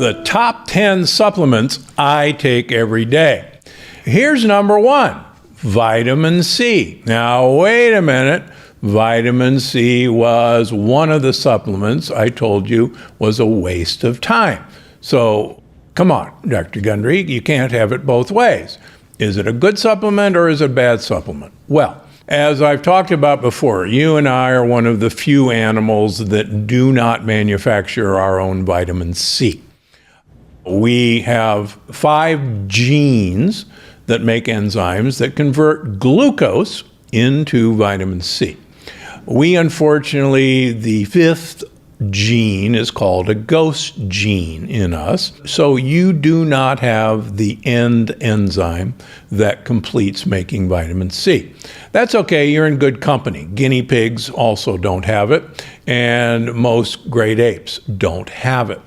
The top 10 supplements I take every day. Here's number 1, vitamin C. Now, wait a minute. Vitamin C was one of the supplements I told you was a waste of time. So, come on, Dr. Gundry, you can't have it both ways. Is it a good supplement or is it a bad supplement? Well, as I've talked about before, you and I are one of the few animals that do not manufacture our own vitamin C. We have 5 genes that make enzymes that convert glucose into vitamin C. We, unfortunately, the 5th gene is called a ghost gene in us, so you do not have the end enzyme that completes making vitamin C. That's okay, you're in good company. Guinea pigs also don't have it, and most great apes don't have it.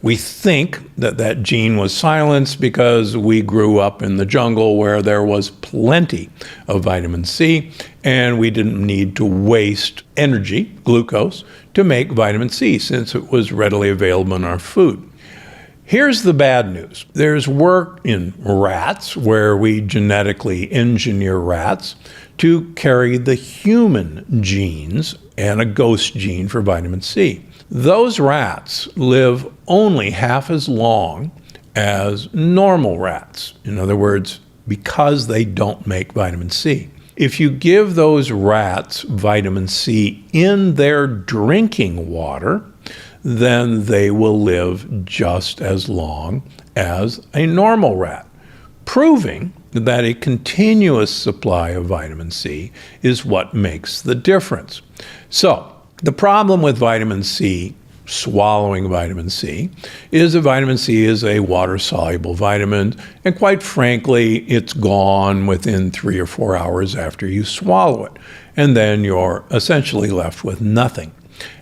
We think that that gene was silenced because we grew up in the jungle where there was plenty of vitamin C, and we didn't need to waste energy, glucose, to make vitamin C since it was readily available in our food. Here's the bad news. There's work in rats where we genetically engineer rats to carry the human genes and a ghost gene for vitamin C. Those rats live only half as long as normal rats. In other words, because they don't make vitamin C. If you give those rats vitamin C in their drinking water, then they will live just as long as a normal rat, proving that a continuous supply of vitamin C is what makes the difference. So, the problem with vitamin C, swallowing vitamin C, is that vitamin C is a water-soluble vitamin, and quite frankly, it's gone within 3 or 4 hours after you swallow it, and then you're essentially left with nothing.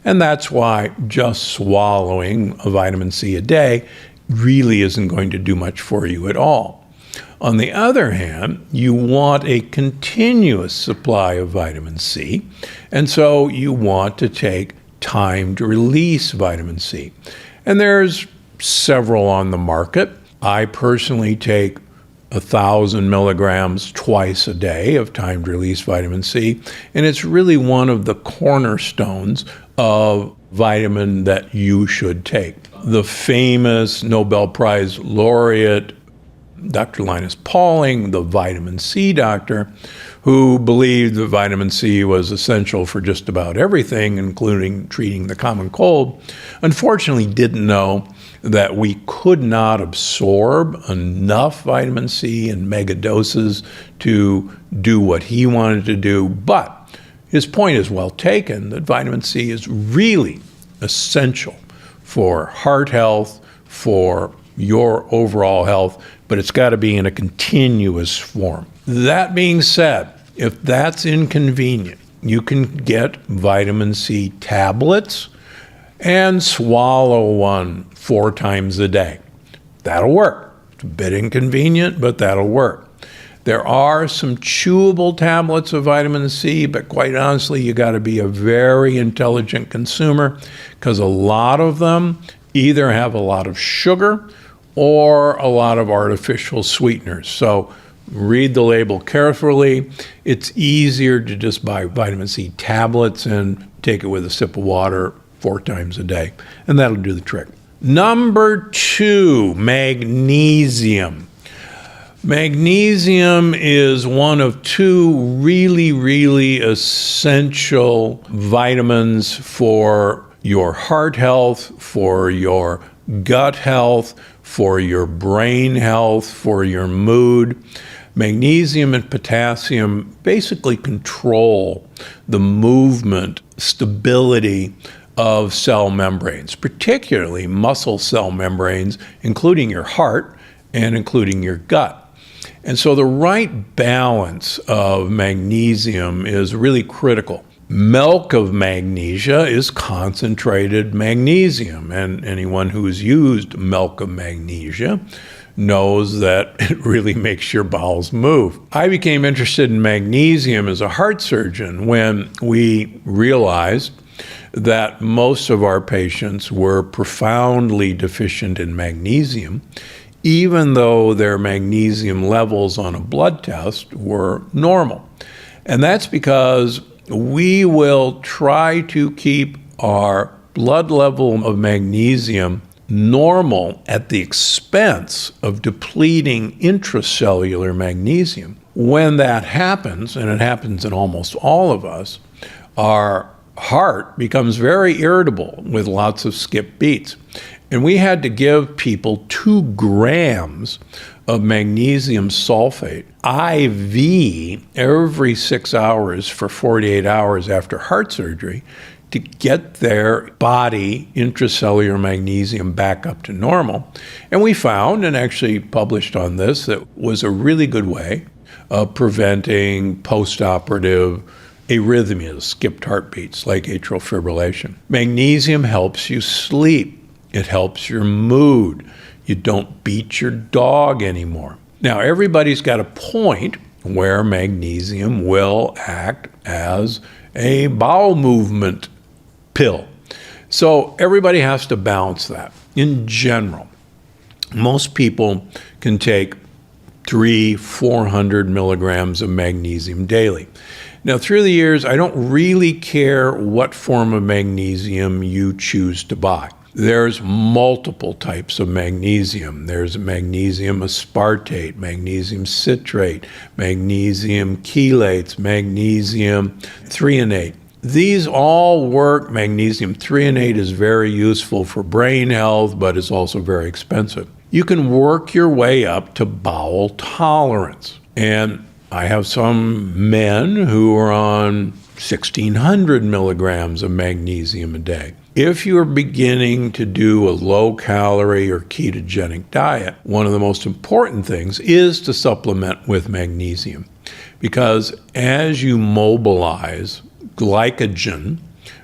And that's why just swallowing a vitamin C a day really isn't going to do much for you at all. On the other hand, you want a continuous supply of vitamin C, and so you want to take time to release vitamin C. And there's several on the market. I personally take 1,000 milligrams twice a day of time to release vitamin C, and it's really one of the cornerstones of vitamin that you should take. The famous Nobel Prize laureate Dr. Linus Pauling, the vitamin C doctor, who believed that vitamin C was essential for just about everything, including treating the common cold, unfortunately didn't know that we could not absorb enough vitamin C in mega doses to do what he wanted to do. But his point is well taken, that vitamin C is really essential for heart health, for your overall health, but it's got to be in a continuous form. That being said, if that's inconvenient, you can get vitamin C tablets and swallow one 4 times a day. That'll work. It's a bit inconvenient, but that'll work. There are some chewable tablets of vitamin C, but quite honestly, you got to be a very intelligent consumer because a lot of them either have a lot of sugar or a lot of artificial sweeteners. So read the label carefully. It's easier to just buy vitamin C tablets and take it with a sip of water 4 times a day, and that'll do the trick. Number 2, magnesium. Magnesium is one of 2 really essential vitamins for your heart health, for your gut health, for your brain health, for your mood. Magnesium and potassium basically control the movement, stability of cell membranes, particularly muscle cell membranes, including your heart and including your gut. And so the right balance of magnesium is really critical. Milk of magnesia is concentrated magnesium, and anyone who's used milk of magnesia knows that it really makes your bowels move. I became interested in magnesium as a heart surgeon when we realized that most of our patients were profoundly deficient in magnesium, even though their magnesium levels on a blood test were normal. And that's because we will try to keep our blood level of magnesium normal at the expense of depleting intracellular magnesium. When that happens, and it happens in almost all of us, our heart becomes very irritable with lots of skipped beats. And we had to give people 2 grams of magnesium sulfate IV every 6 hours for 48 hours after heart surgery to get their body intracellular magnesium back up to normal. And we found, and actually published on this, that was a really good way of preventing postoperative arrhythmias, skipped heartbeats like atrial fibrillation. Magnesium helps you sleep. It helps your mood. You don't beat your dog anymore. Now, everybody's got a point where magnesium will act as a bowel movement pill. So everybody has to balance that. In general, most people can take 300-400 milligrams of magnesium daily. Now, through the years, I don't really care what form of magnesium you choose to buy. There's multiple types of magnesium. There's magnesium aspartate, magnesium citrate, magnesium chelates, magnesium threonate. These all work. Magnesium threonate is very useful for brain health, but it's also very expensive. You can work your way up to bowel tolerance. And I have some men who are on 1,600 milligrams of magnesium a day. If you're beginning to do a low-calorie or ketogenic diet, one of the most important things is to supplement with magnesium, because as you mobilize glycogen,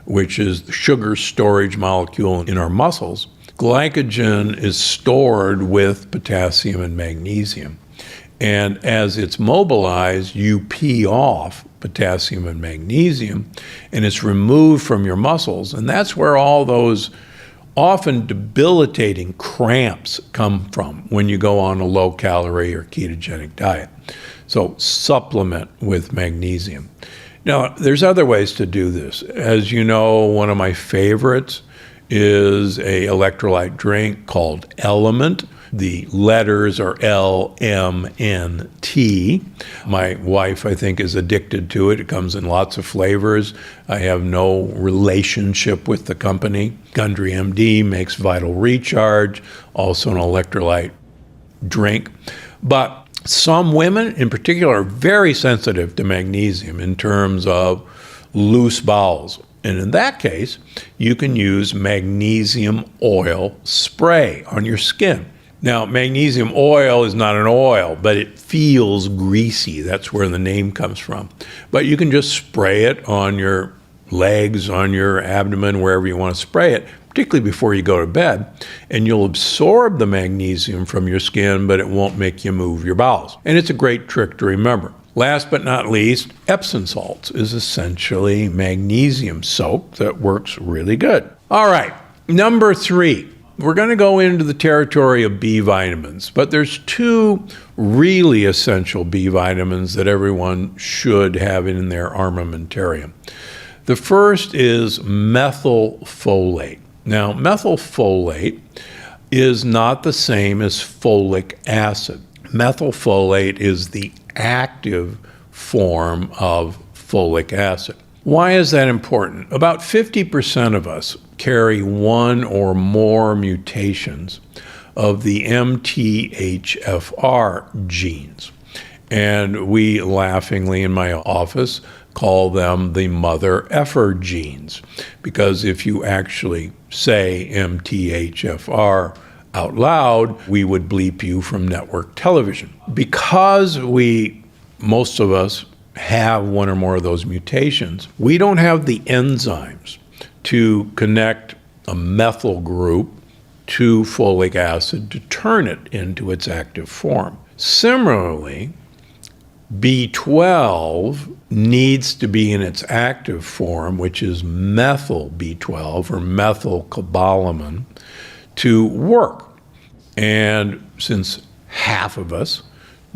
which is the sugar storage molecule in our muscles, glycogen is stored with potassium and magnesium. And as it's mobilized, you pee off potassium and magnesium, and it's removed from your muscles. And that's where all those often debilitating cramps come from when you go on a low-calorie or ketogenic diet. So supplement with magnesium. Now, there's other ways to do this. As you know, one of my favorites is a electrolyte drink called Element. The letters are LMNT. My wife, I think, is addicted to it. It comes in lots of flavors. I have no relationship with the company. Gundry MD makes Vital Recharge, also an electrolyte drink. But some women in particular are very sensitive to magnesium in terms of loose bowels. And in that case, you can use magnesium oil spray on your skin. Now, magnesium oil is not an oil, but it feels greasy. That's where the name comes from. But you can just spray it on your legs, on your abdomen, wherever you want to spray it, particularly before you go to bed, and you'll absorb the magnesium from your skin, but it won't make you move your bowels. And it's a great trick to remember. Last but not least, Epsom salts is essentially magnesium soap that works really good. All right, number 3. We're going to go into the territory of B vitamins, but there's 2 really essential B vitamins that everyone should have in their armamentarium. The first is methylfolate. Now, methylfolate is not the same as folic acid. Methylfolate is the active form of folic acid. Why is that important? About 50% of us carry one or more mutations of the MTHFR genes. And we laughingly in my office call them the mother effer genes, because if you actually say MTHFR out loud, we would bleep you from network television. Because most of us have one or more of those mutations, we don't have the enzymes to connect a methyl group to folic acid to turn it into its active form. Similarly, B12 needs to be in its active form, which is methyl B12 or methylcobalamin, to work. And since half of us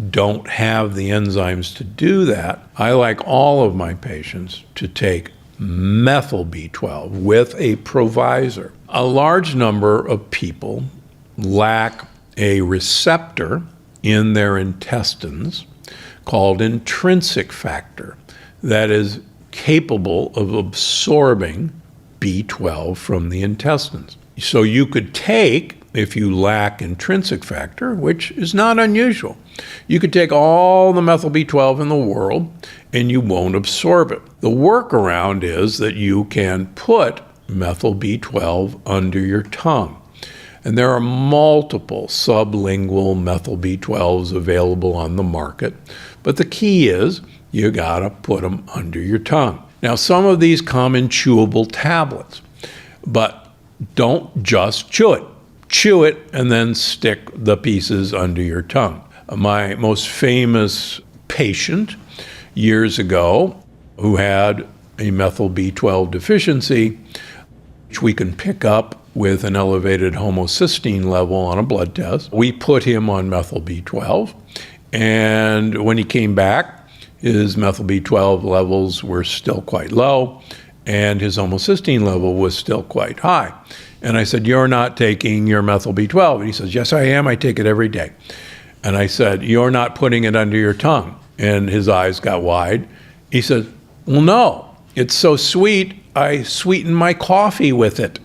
don't have the enzymes to do that, I like all of my patients to take methyl B12 with a provisor. A large number of people lack a receptor in their intestines called intrinsic factor that is capable of absorbing B12 from the intestines. So you could take, if you lack intrinsic factor, which is not unusual, you could take all the methyl B12 in the world and you won't absorb it. The workaround is that you can put methyl B12 under your tongue. And there are multiple sublingual methyl B12s available on the market. But the key is you gotta put them under your tongue. Now, some of these come in chewable tablets, but don't just chew it. Chew it and then stick the pieces under your tongue. My most famous patient years ago who had a methyl B12 deficiency, which we can pick up with an elevated homocysteine level on a blood test. We put him on methyl B12, and when he came back, his methyl B12 levels were still quite low, and his homocysteine level was still quite high. And I said, "You're not taking your methyl B12." And he says, "Yes, I am. I take it every day." And I said, "You're not putting it under your tongue." And his eyes got wide. He said, "Well, no, it's so sweet. I sweeten my coffee with it."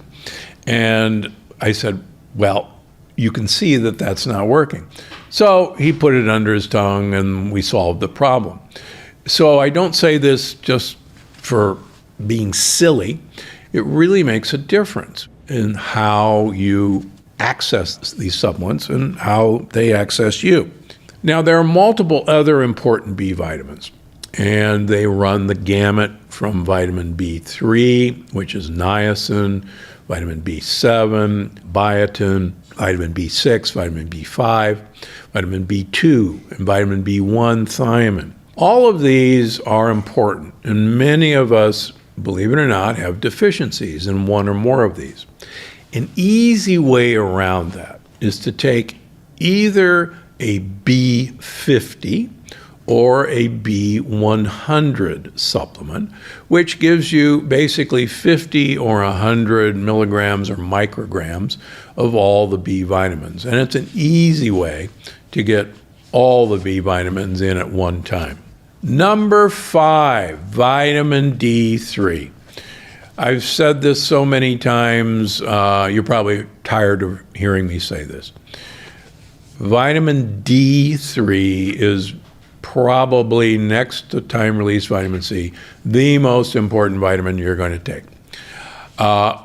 And I said, "Well, you can see that that's not working." So he put it under his tongue and we solved the problem. So I don't say this just for being silly. It really makes a difference in how you access these supplements and how they access you. Now, there are multiple other important B vitamins, and they run the gamut from vitamin B3, which is niacin, vitamin B7, biotin, vitamin B6, vitamin B5, vitamin B2, and vitamin B1, thiamine. All of these are important, and many of us, believe it or not, have deficiencies in one or more of these. An easy way around that is to take either a B50 or a B100 supplement, which gives you basically 50 or 100 milligrams or micrograms of all the B vitamins. And it's an easy way to get all the B vitamins in at one time. Number 5, vitamin D3. I've said this so many times, you're probably tired of hearing me say this. Vitamin D3 is probably, next to time-release vitamin C, the most important vitamin you're going to take.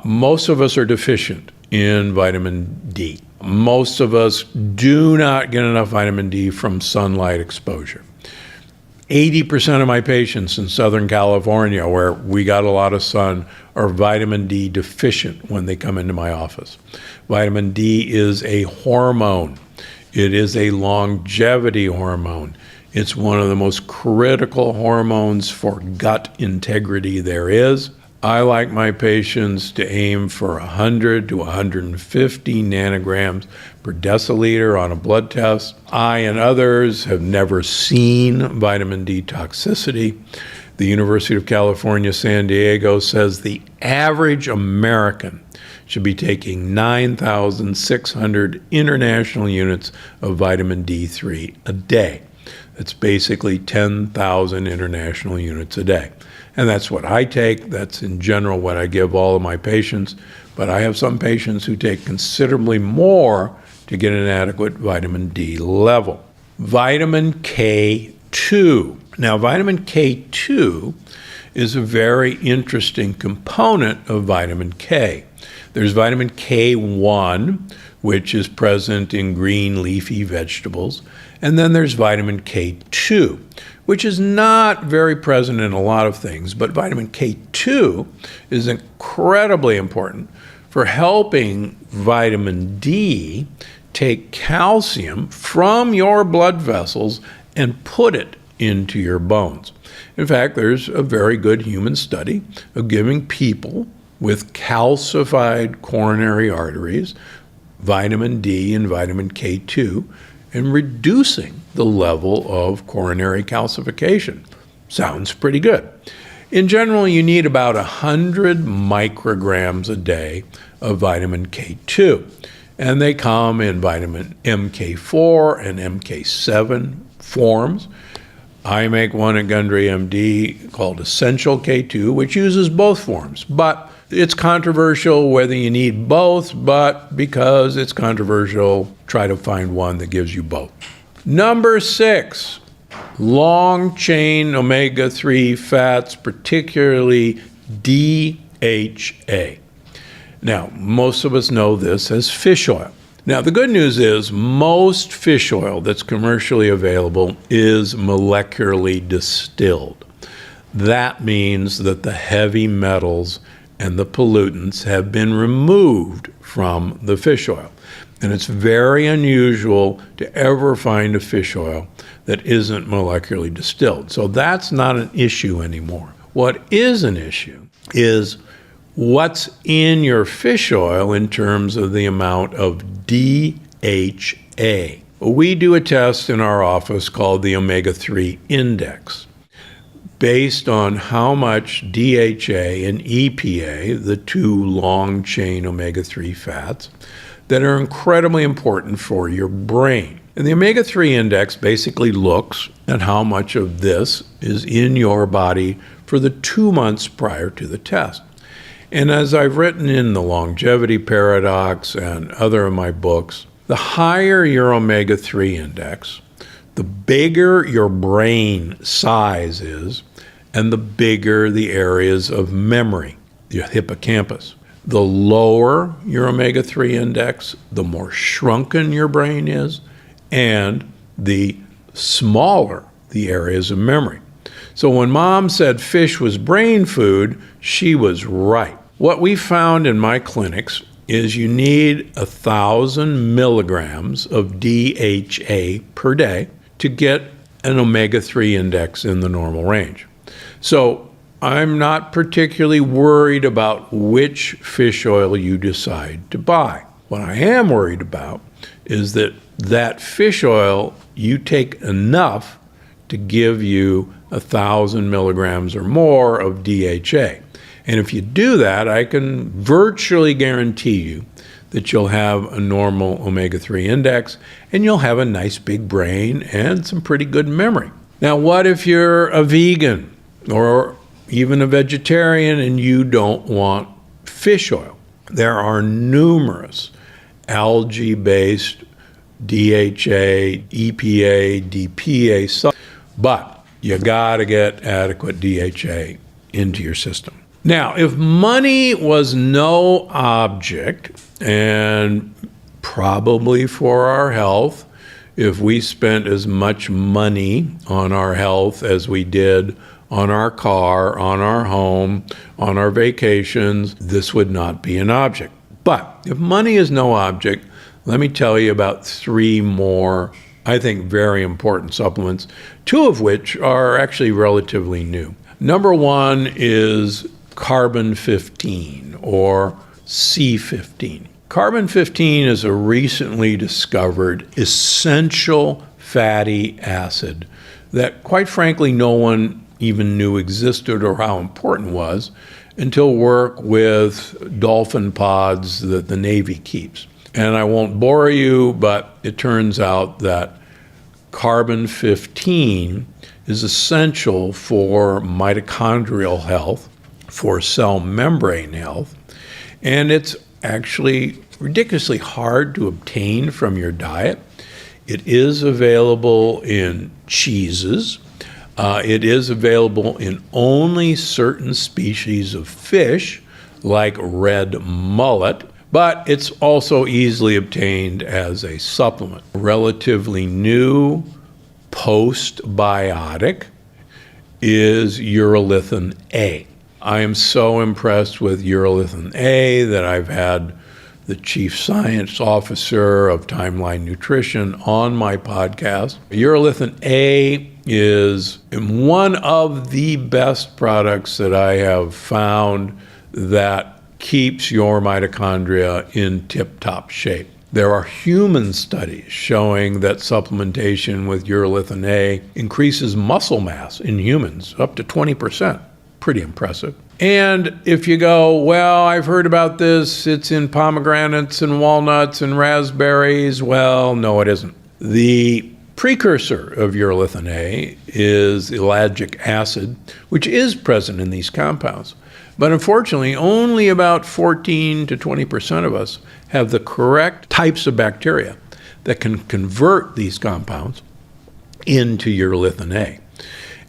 Most of us are deficient in vitamin D. Most of us do not get enough vitamin D from sunlight exposure. 80% of my patients in Southern California, where we got a lot of sun, are vitamin D deficient when they come into my office. Vitamin D is a hormone. It is a longevity hormone. It's one of the most critical hormones for gut integrity there is. I like my patients to aim for 100 to 150 nanograms per deciliter on a blood test. I and others have never seen vitamin D toxicity. The University of California, San Diego says the average American should be taking 9,600 international units of vitamin D3 a day. That's basically 10,000 international units a day. And that's what I take. That's in general what I give all of my patients. But I have some patients who take considerably more to get an adequate vitamin D level. Vitamin K2. Now, vitamin K2 is a very interesting component of vitamin K. There's vitamin K1, which is present in green leafy vegetables. And then there's vitamin K2, which is not very present in a lot of things, but vitamin K2 is incredibly important for helping vitamin D take calcium from your blood vessels and put it into your bones. In fact, there's a very good human study of giving people with calcified coronary arteries vitamin D and vitamin K2 and reducing the level of coronary calcification. Sounds pretty good. In general, you need about 100 micrograms a day of vitamin K2, and they come in vitamin MK4 and MK7 forms. I make one at Gundry MD called Essential K2, which uses both forms, but it's controversial whether you need both, but because it's controversial, try to find one that gives you both. Number 6, long-chain omega-3 fats, particularly DHA. Now, most of us know this as fish oil. Now, the good news is most fish oil that's commercially available is molecularly distilled. That means that the heavy metals and the pollutants have been removed from the fish oil. And it's very unusual to ever find a fish oil that isn't molecularly distilled. So that's not an issue anymore. What is an issue is what's in your fish oil in terms of the amount of DHA. We do a test in our office called the omega-3 index, based on how much DHA and EPA, the two long-chain omega-3 fats, that are incredibly important for your brain. And the omega-3 index basically looks at how much of this is in your body for the 2 months prior to the test. And as I've written in The Longevity Paradox and other of my books, the higher your omega-3 index, the bigger your brain size is, and the bigger the areas of memory, the hippocampus. The lower your omega-3 index, the more shrunken your brain is, and the smaller the areas of memory. So when Mom said fish was brain food, she was right. What we found in my clinics is you need 1,000 milligrams of DHA per day to get an omega-3 index in the normal range. So I'm not particularly worried about which fish oil you decide to buy. What I am worried about is that fish oil, you take enough to give you 1,000 milligrams or more of DHA. And if you do that, I can virtually guarantee you that you'll have a normal omega-3 index and you'll have a nice big brain and some pretty good memory. Now, what if you're a vegan or even a vegetarian and you don't want fish oil? There are numerous algae-based DHA, EPA, DPA supplements, but you gotta get adequate DHA into your system. Now, if money was no object, and probably for our health, if we spent as much money on our health as we did on our car, on our home, on our vacations, this would not be an object. But if money is no object, let me tell you about 3 more, I think, very important supplements, 2 of which are actually relatively new. Number 1 is carbon 15 or C15. Carbon 15 is a recently discovered essential fatty acid that, quite frankly, no one even knew existed or how important it was until work with dolphin pods that the Navy keeps. And I won't bore you, but it turns out that carbon 15 is essential for mitochondrial health, for cell membrane health, and it's actually ridiculously hard to obtain from your diet. It is available in cheeses. It is available in only certain species of fish, like red mullet, but it's also easily obtained as a supplement. Relatively new postbiotic is urolithin A. I am so impressed with urolithin A that I've had the chief science officer of Timeline Nutrition, on my podcast. Urolithin A is one of the best products that I have found that keeps your mitochondria in tip-top shape. There are human studies showing that supplementation with urolithin A increases muscle mass in humans up to 20%. Pretty impressive. And if you go, well, I've heard about this, it's in pomegranates and walnuts and raspberries. Well, no, it isn't. The precursor of urolithin A is ellagic acid, which is present in these compounds. But unfortunately, only about 14 to 20% of us have the correct types of bacteria that can convert these compounds into urolithin A.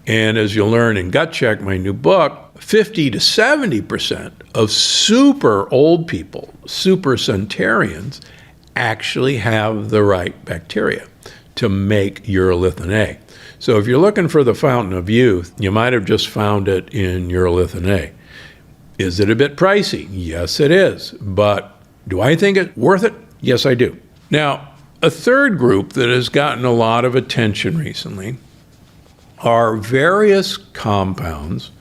And as you'll learn in Gut Check, my new book, 50 to 70% of super old people, super centenarians, actually have the right bacteria to make urolithin A. So if you're looking for the fountain of youth, you might have just found it in urolithin A. Is it a bit pricey? Yes, it is. But do I think it's worth it? Yes, I do. Now, a third group that has gotten a lot of attention recently are various compounds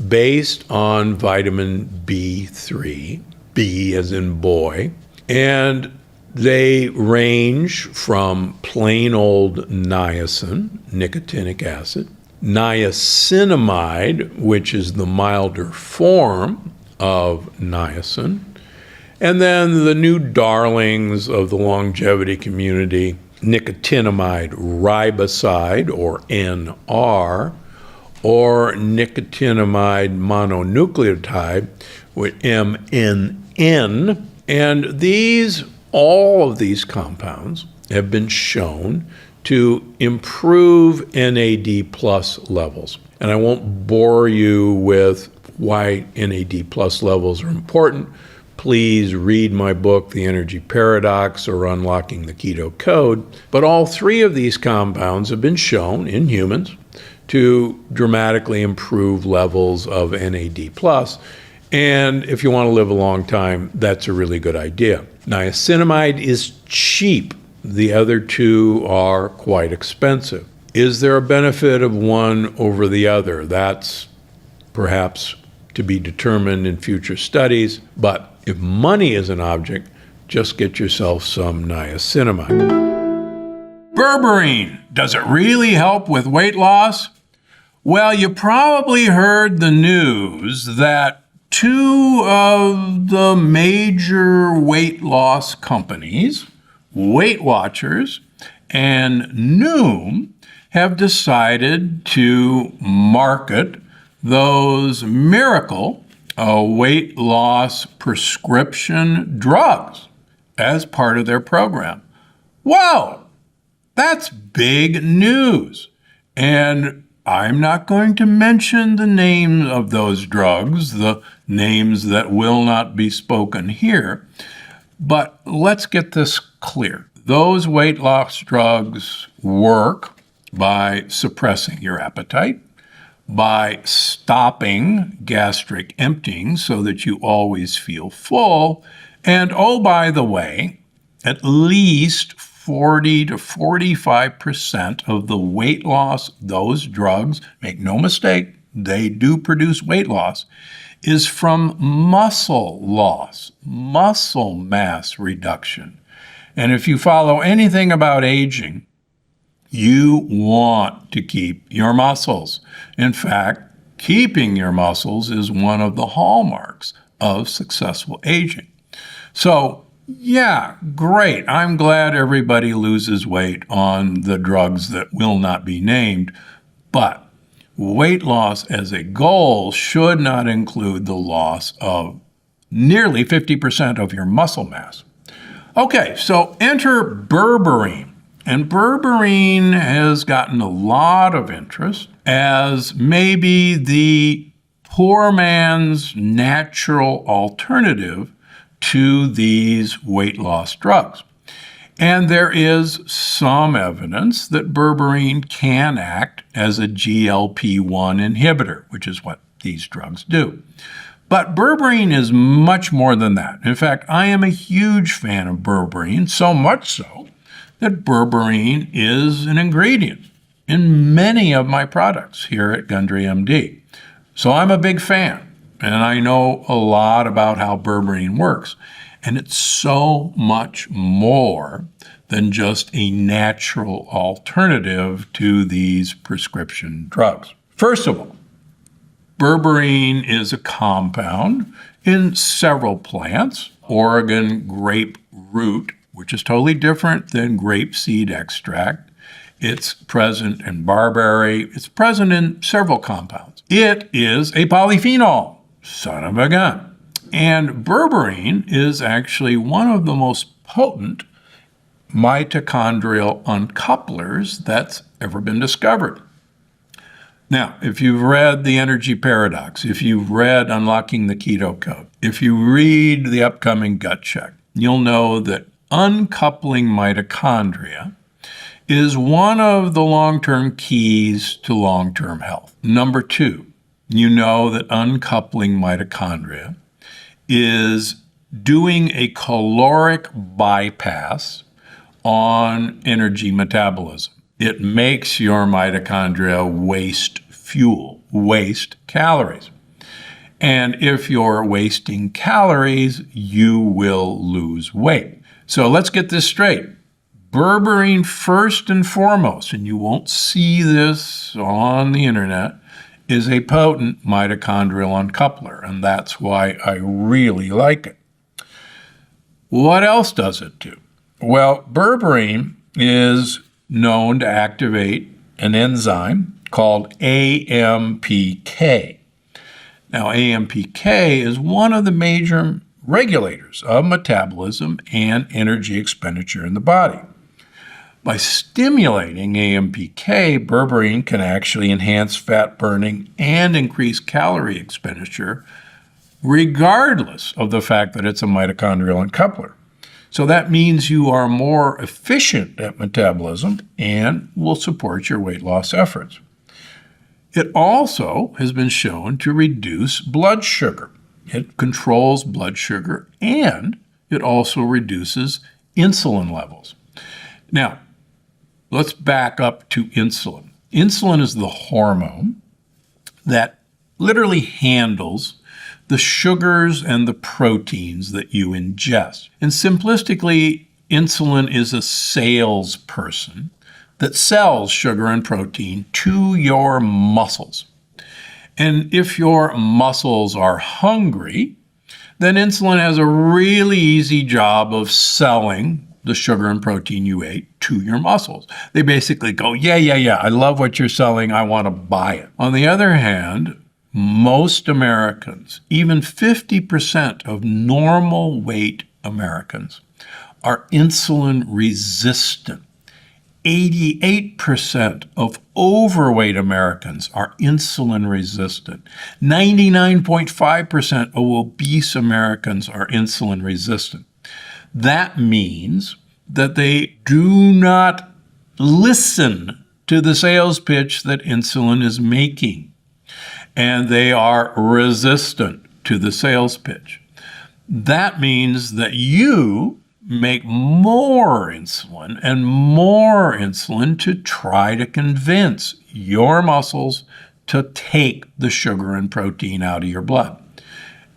based on vitamin B3, B as in boy, and they range from plain old niacin, nicotinic acid, niacinamide, which is the milder form of niacin, and then the new darlings of the longevity community, nicotinamide riboside, or NR, or nicotinamide mononucleotide, with MNN. And all of these compounds have been shown to improve NAD plus levels. And I won't bore you with why NAD plus levels are important. Please read my book, The Energy Paradox, or Unlocking the Keto Code. But all three of these compounds have been shown in humans to dramatically improve levels of NAD plus. And if you want to live a long time, that's a really good idea. Niacinamide is cheap. The other two are quite expensive. Is there a benefit of one over the other? That's perhaps to be determined in future studies. But if money is an object, just get yourself some niacinamide. Berberine, does it really help with weight loss? Well, you probably heard the news that two of the major weight loss companies, Weight Watchers and Noom, have decided to market those miracle weight loss prescription drugs as part of their program. Wow, that's big news. And I'm not going to mention the name of those drugs, the names that will not be spoken here, but let's get this clear. Those weight loss drugs work by suppressing your appetite, by stopping gastric emptying so that you always feel full, and oh, by the way, at least 40 to 45% of the weight loss those drugs, make no mistake, they do produce weight loss, is from muscle loss, muscle mass reduction. And if you follow anything about aging, you want to keep your muscles. In fact, keeping your muscles is one of the hallmarks of successful aging. So, yeah, great. I'm glad everybody loses weight on the drugs that will not be named, but weight loss as a goal should not include the loss of nearly 50% of your muscle mass. Okay, so enter berberine. And berberine has gotten a lot of interest as maybe the poor man's natural alternative to these weight loss drugs. And there is some evidence that berberine can act as a GLP-1 inhibitor, which is what these drugs do. But berberine is much more than that. In fact, I am a huge fan of berberine, so much so that berberine is an ingredient in many of my products here at Gundry MD. So I'm a big fan, and I know a lot about how berberine works. And it's so much more than just a natural alternative to these prescription drugs. First of all, berberine is a compound in several plants. Oregon grape root, which is totally different than grape seed extract. It's present in barberry. It's present in several compounds. It is a polyphenol, son of a gun. And berberine is actually one of the most potent mitochondrial uncouplers that's ever been discovered. Now, if you've read The Energy Paradox, if you've read Unlocking the Keto Code, if you read the upcoming Gut Check, you'll know that uncoupling mitochondria is one of the long-term keys to long-term health. Number two, you know that uncoupling mitochondria is doing a caloric bypass on energy metabolism. It makes your mitochondria waste fuel, waste calories. And if you're wasting calories, you will lose weight. So let's get this straight. Berberine, first and foremost, and you won't see this on the internet, is a potent mitochondrial uncoupler, and that's why I really like it. What else does it do? Well, berberine is known to activate an enzyme called AMPK. Now, AMPK is one of the major regulators of metabolism and energy expenditure in the body. By stimulating AMPK, berberine can actually enhance fat burning and increase calorie expenditure, regardless of the fact that it's a mitochondrial uncoupler. So that means you are more efficient at metabolism and will support your weight loss efforts. It also has been shown to reduce blood sugar. It controls blood sugar, and it also reduces insulin levels. Now, let's back up to insulin. Insulin is the hormone that literally handles the sugars and the proteins that you ingest. And simplistically, insulin is a salesperson that sells sugar and protein to your muscles. And if your muscles are hungry, then insulin has a really easy job of selling the sugar and protein you ate to your muscles. They basically go, yeah, I love what you're selling, I want to buy it. On the other hand, most Americans, even 50% of normal weight Americans, are insulin resistant. 88% of overweight Americans are insulin resistant. 99.5% of obese Americans are insulin resistant. That means that they do not listen to the sales pitch that insulin is making, and they are resistant to the sales pitch. That means that you make more insulin to try to convince your muscles to take the sugar and protein out of your blood.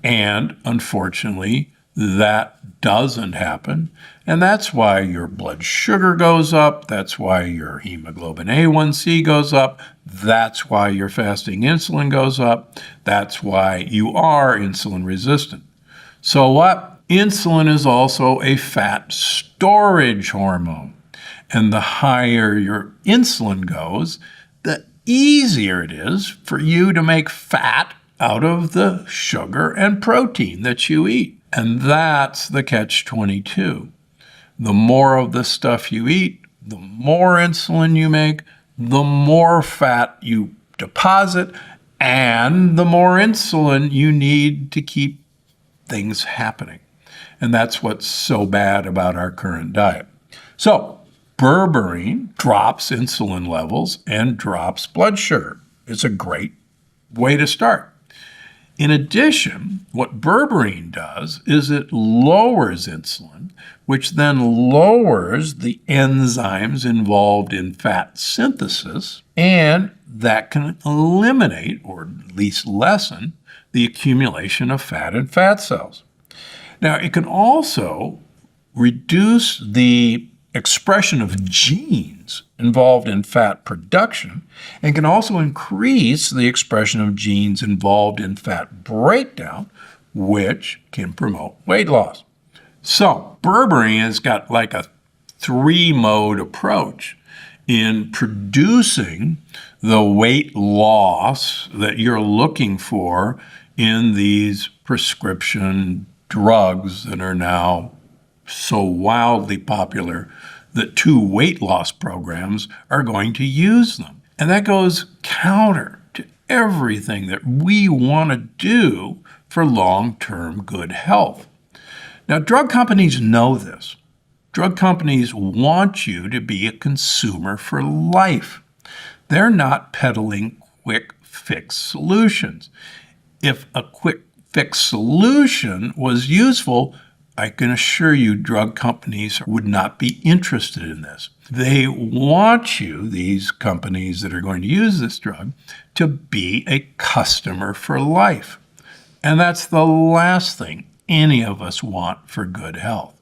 And unfortunately, that doesn't happen. And that's why your blood sugar goes up. That's why your hemoglobin A1C goes up. That's why your fasting insulin goes up. That's why you are insulin resistant. So what? Insulin is also a fat storage hormone. And the higher your insulin goes, the easier it is for you to make fat out of the sugar and protein that you eat. And that's the catch-22. The more of the stuff you eat, the more insulin you make, the more fat you deposit, and the more insulin you need to keep things happening. And that's what's so bad about our current diet. So, berberine drops insulin levels and drops blood sugar. It's a great way to start. In addition, what berberine does is it lowers insulin, which then lowers the enzymes involved in fat synthesis, and that can eliminate, or at least lessen, the accumulation of fat in fat cells. Now, it can also reduce the expression of genes involved in fat production and can also increase the expression of genes involved in fat breakdown, which can promote weight loss. So, berberine has got like a 3-mode approach in producing the weight loss that you're looking for in these prescription drugs that are now so wildly popular that 2 weight loss programs are going to use them. And that goes counter to everything that we want to do for long-term good health. Now, drug companies know this. Drug companies want you to be a consumer for life. They're not peddling quick fix solutions. If a quick fix solution was useful, I can assure you drug companies would not be interested in this. They want you, these companies that are going to use this drug, to be a customer for life. And that's the last thing any of us want for good health.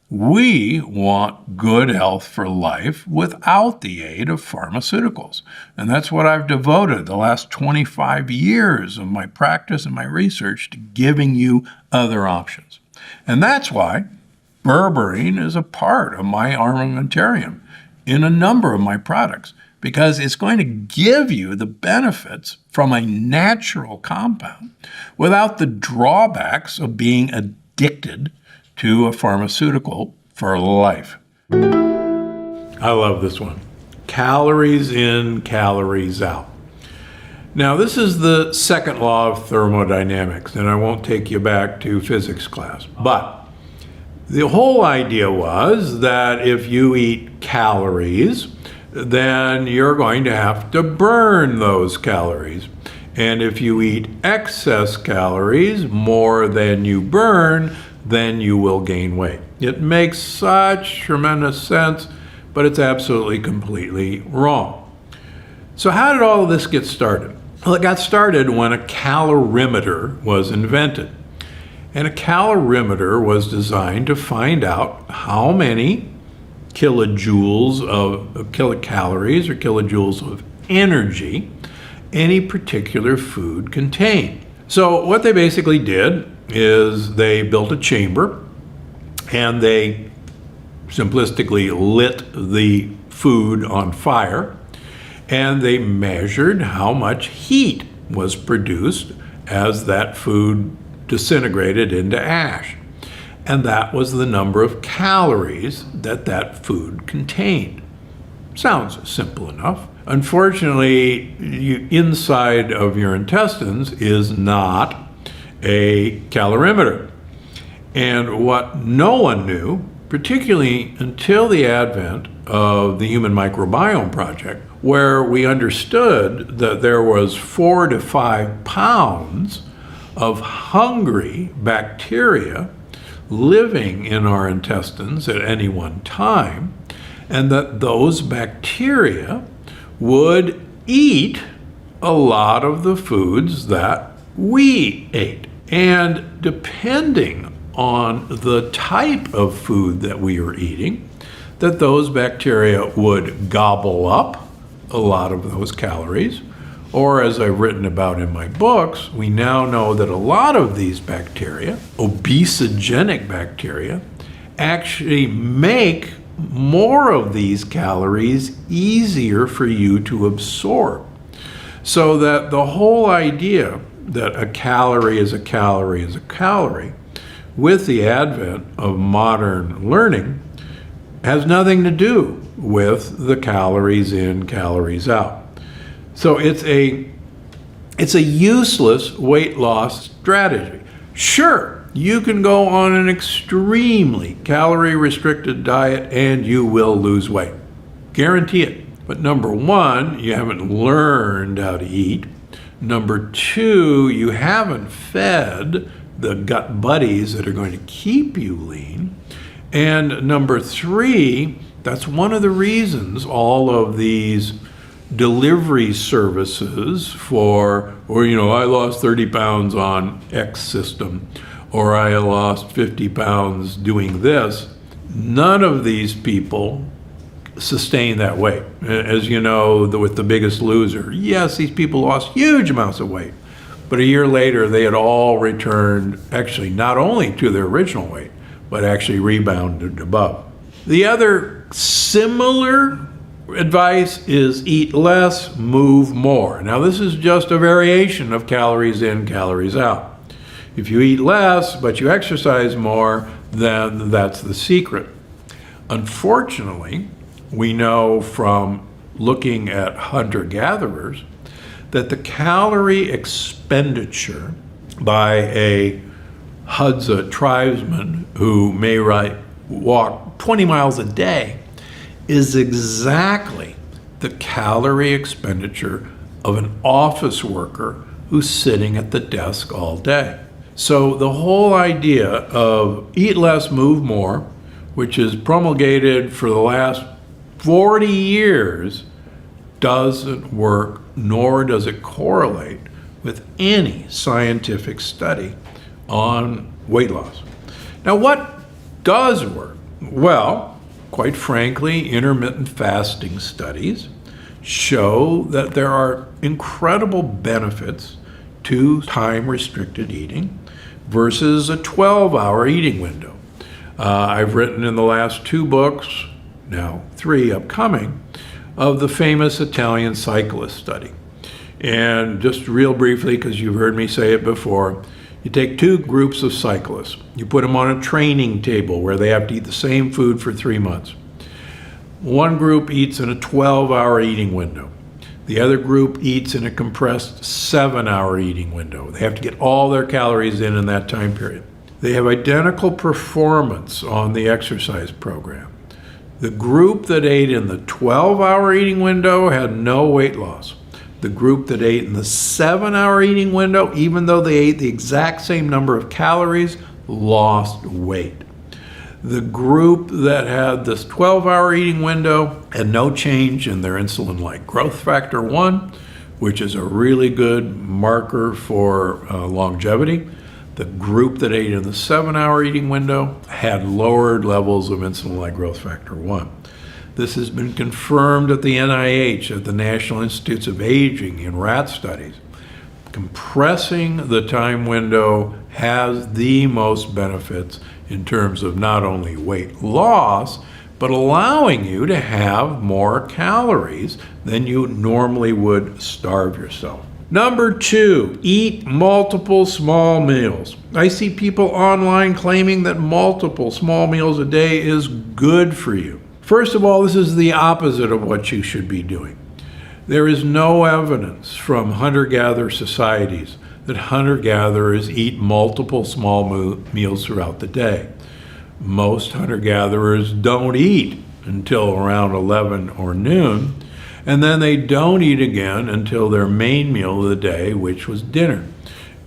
We want good health for life without the aid of pharmaceuticals. And that's what I've devoted the last 25 years of my practice and my research to giving you other options. And that's why berberine is a part of my armamentarium in a number of my products, because it's going to give you the benefits from a natural compound without the drawbacks of being addicted to a pharmaceutical for life. I love this one. Calories in, calories out. Now, this is the second law of thermodynamics, and I won't take you back to physics class. But the whole idea was that if you eat calories, then you're going to have to burn those calories. And if you eat excess calories, more than you burn, then you will gain weight. It makes such tremendous sense, but it's absolutely completely wrong. So how did all of this get started? Well, it got started when a calorimeter was invented. And a calorimeter was designed to find out how many kilojoules of kilocalories or kilojoules of energy any particular food contained. So what they basically did is they built a chamber and they simplistically lit the food on fire, and they measured how much heat was produced as that food disintegrated into ash. And that was the number of calories that that food contained. Sounds simple enough. Unfortunately, inside of your intestines is not a calorimeter. And what no one knew, particularly until the advent of the Human Microbiome Project, where we understood that there was 4 to 5 pounds of hungry bacteria living in our intestines at any one time, and that those bacteria would eat a lot of the foods that we ate. And depending on the type of food that we were eating, that those bacteria would gobble up a lot of those calories, or as I've written about in my books, we now know that a lot of these bacteria, obesogenic bacteria, actually make more of these calories easier for you to absorb. So that the whole idea that a calorie is a calorie is a calorie, with the advent of modern learning, has nothing to do with the calories in, calories out. So it's a useless weight loss strategy. Sure, you can go on an extremely calorie-restricted diet and you will lose weight. Guarantee it. But number one, you haven't learned how to eat. Number two, you haven't fed the gut buddies that are going to keep you lean. And number three, that's one of the reasons all of these delivery services I lost 30 pounds on X system, or I lost 50 pounds doing this. None of these people sustain that weight. As you know, with The Biggest Loser, yes, these people lost huge amounts of weight, but a year later they had all returned actually not only to their original weight, but actually rebounded above. The other similar advice is eat less, move more. Now this is just a variation of calories in, calories out. If you eat less, but you exercise more, then that's the secret. Unfortunately, we know from looking at hunter-gatherers that the calorie expenditure by a Hadza tribesman who may walk 20 miles a day is exactly the calorie expenditure of an office worker who's sitting at the desk all day. So the whole idea of eat less, move more, which is promulgated for the last 40 years, doesn't work, nor does it correlate with any scientific study on weight loss. Now, what does work? Well, quite frankly, intermittent fasting studies show that there are incredible benefits to time-restricted eating versus a 12-hour eating window. I've written in the last 2 books, now 3 upcoming, of the famous Italian cyclist study. And just real briefly, because you've heard me say it before, you take 2 groups of cyclists, you put them on a training table where they have to eat the same food for 3 months. One group eats in a 12-hour eating window. The other group eats in a compressed 7-hour eating window. They have to get all their calories in that time period. They have identical performance on the exercise program. The group that ate in the 12-hour eating window had no weight loss. The group that ate in the 7-hour eating window, even though they ate the exact same number of calories, lost weight. The group that had this 12-hour eating window had no change in their insulin-like growth factor 1, which is a really good marker for longevity. The group that ate in the 7-hour eating window had lowered levels of insulin-like growth factor 1. This has been confirmed at the NIH, at the National Institutes of Aging, in rat studies. Compressing the time window has the most benefits in terms of not only weight loss, but allowing you to have more calories than you normally would starve yourself. Number 2, eat multiple small meals. I see people online claiming that multiple small meals a day is good for you. First of all, this is the opposite of what you should be doing. There is no evidence from hunter-gatherer societies that hunter-gatherers eat multiple small meals throughout the day. Most hunter-gatherers don't eat until around 11 or noon, and then they don't eat again until their main meal of the day, which was dinner.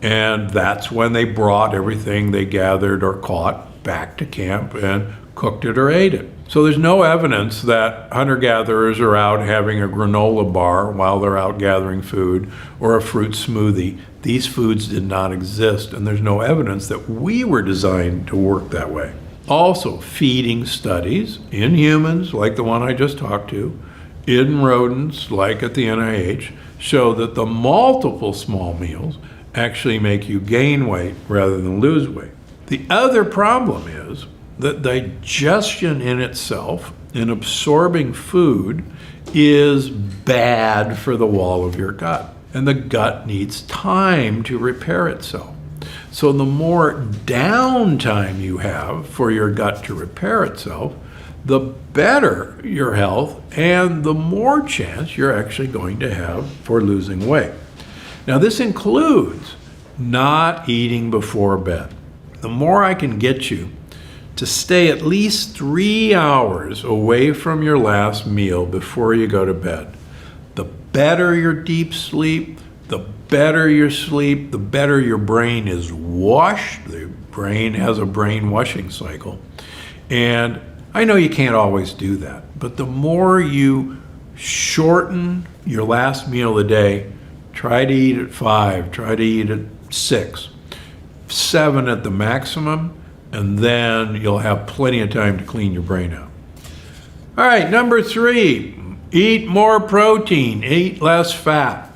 And that's when they brought everything they gathered or caught back to camp and cooked it or ate it. So there's no evidence that hunter-gatherers are out having a granola bar while they're out gathering food, or a fruit smoothie. These foods did not exist, and there's no evidence that we were designed to work that way. Also, feeding studies in humans, like the one I just talked to, in rodents, like at the NIH, show that the multiple small meals actually make you gain weight rather than lose weight. The other problem is that digestion in itself, in absorbing food, is bad for the wall of your gut. And the gut needs time to repair itself. So the more downtime you have for your gut to repair itself, the better your health and the more chance you're actually going to have for losing weight. Now, this includes not eating before bed. The more I can get you to stay at least 3 hours away from your last meal before you go to bed, the better your deep sleep, the better your sleep, the better your brain is washed. The brain has a brain washing cycle. And I know you can't always do that, but the more you shorten your last meal of the day, try to eat at 5, try to eat at 6, 7 at the maximum, and then you'll have plenty of time to clean your brain out. All right, number 3, eat more protein, eat less fat.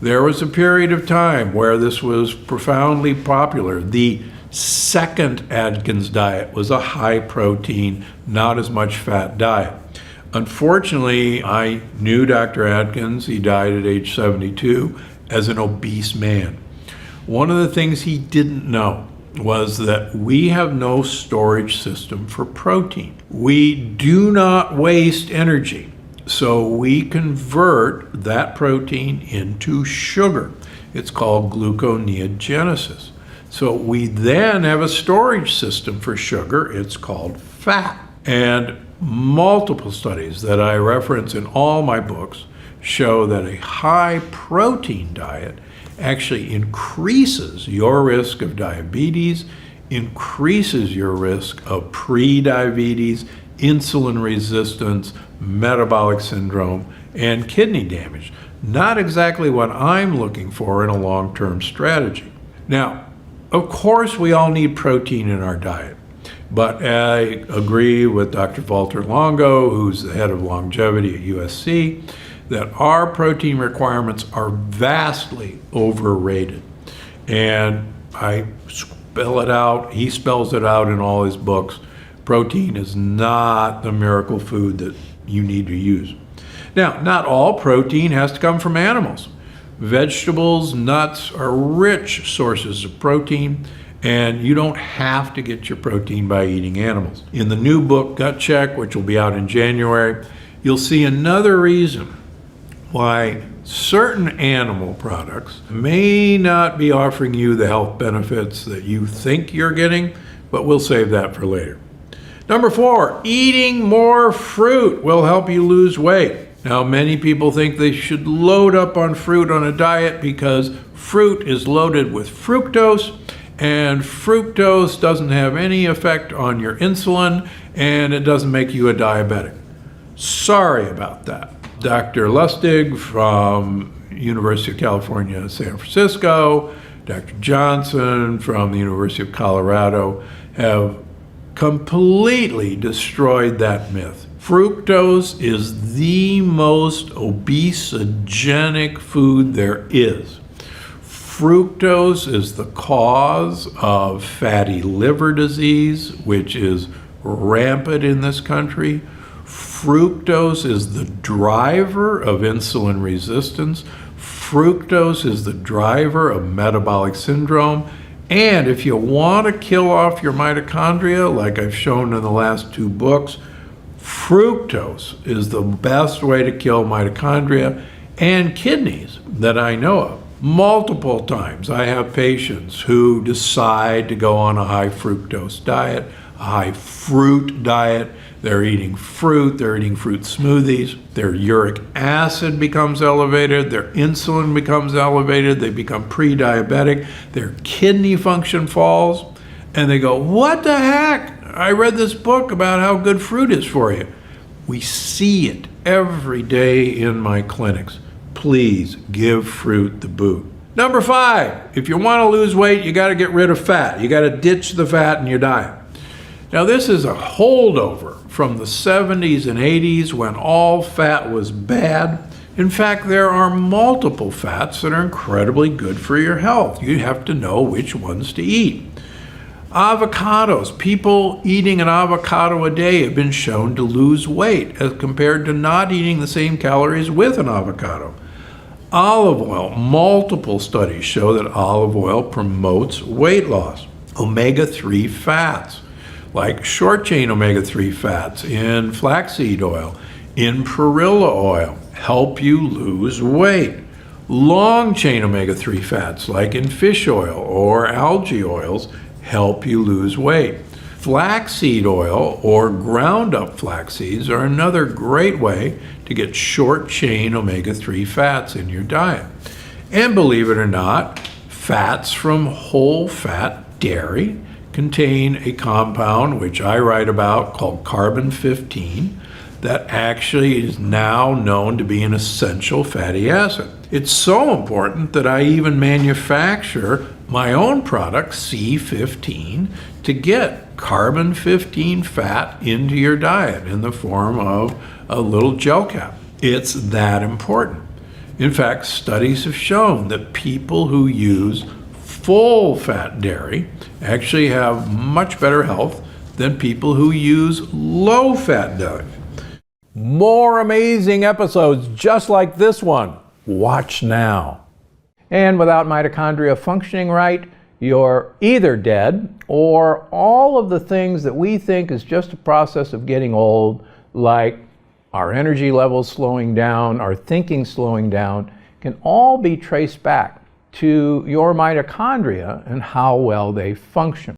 There was a period of time where this was profoundly popular. The second Atkins diet was a high protein, not as much fat diet. Unfortunately, I knew Dr. Atkins. He died at age 72 as an obese man. One of the things he didn't know was that we have no storage system for protein. We do not waste energy, so we convert that protein into sugar. It's called gluconeogenesis. So we then have a storage system for sugar. It's called fat. And multiple studies that I reference in all my books show that a high protein diet actually increases your risk of diabetes, increases your risk of pre-diabetes, insulin resistance, metabolic syndrome, and kidney damage. Not exactly what I'm looking for in a long-term strategy. Now, of course, we all need protein in our diet, but I agree with Dr. Walter Longo, who's the head of longevity at USC, that our protein requirements are vastly overrated. And I spell it out, he spells it out in all his books. Protein is not the miracle food that you need to use. Now, not all protein has to come from animals. Vegetables, nuts are rich sources of protein, and you don't have to get your protein by eating animals. In the new book, Gut Check, which will be out in January, you'll see another reason why certain animal products may not be offering you the health benefits that you think you're getting, but we'll save that for later. Number 4, eating more fruit will help you lose weight. Now, many people think they should load up on fruit on a diet because fruit is loaded with fructose, and fructose doesn't have any effect on your insulin, and it doesn't make you a diabetic. Sorry about that. Dr. Lustig from University of California, San Francisco, Dr. Johnson from the University of Colorado have completely destroyed that myth. Fructose is the most obesogenic food there is. Fructose is the cause of fatty liver disease, which is rampant in this country. Fructose is the driver of insulin resistance. Fructose is the driver of metabolic syndrome. And if you want to kill off your mitochondria, like I've shown in the last 2 books, fructose is the best way to kill mitochondria and kidneys that I know of. Multiple times I have patients who decide to go on a high fructose diet, a high fruit diet. They're eating fruit, they're eating fruit smoothies, their uric acid becomes elevated, their insulin becomes elevated, they become pre-diabetic, their kidney function falls, and they go, what the heck? I read this book about how good fruit is for you. We see it every day in my clinics. Please give fruit the boot. Number 5, if you want to lose weight, you got to get rid of fat. You got to ditch the fat in your diet. Now, this is a holdover from the 70s and 80s when all fat was bad. In fact, there are multiple fats that are incredibly good for your health. You have to know which ones to eat. Avocados. People eating an avocado a day have been shown to lose weight as compared to not eating the same calories with an avocado. Olive oil. Multiple studies show that olive oil promotes weight loss. Omega-3 fats, like short-chain omega-3 fats in flaxseed oil, in perilla oil, help you lose weight. Long-chain omega-3 fats, like in fish oil or algae oils, help you lose weight. Flaxseed oil or ground-up flax seeds are another great way to get short-chain omega-3 fats in your diet. And believe it or not, fats from whole fat dairy contain a compound which I write about called carbon-15 that actually is now known to be an essential fatty acid. It's so important that I even manufacture my own product, C15, to get carbon-15 fat into your diet in the form of a little gel cap. It's that important. In fact, studies have shown that people who use full fat dairy actually have much better health than people who use low fat dairy. More amazing episodes just like this one. Watch now. And without mitochondria functioning right, you're either dead or all of the things that we think is just a process of getting old, like our energy levels slowing down, our thinking slowing down, can all be traced back to your mitochondria and how well they function.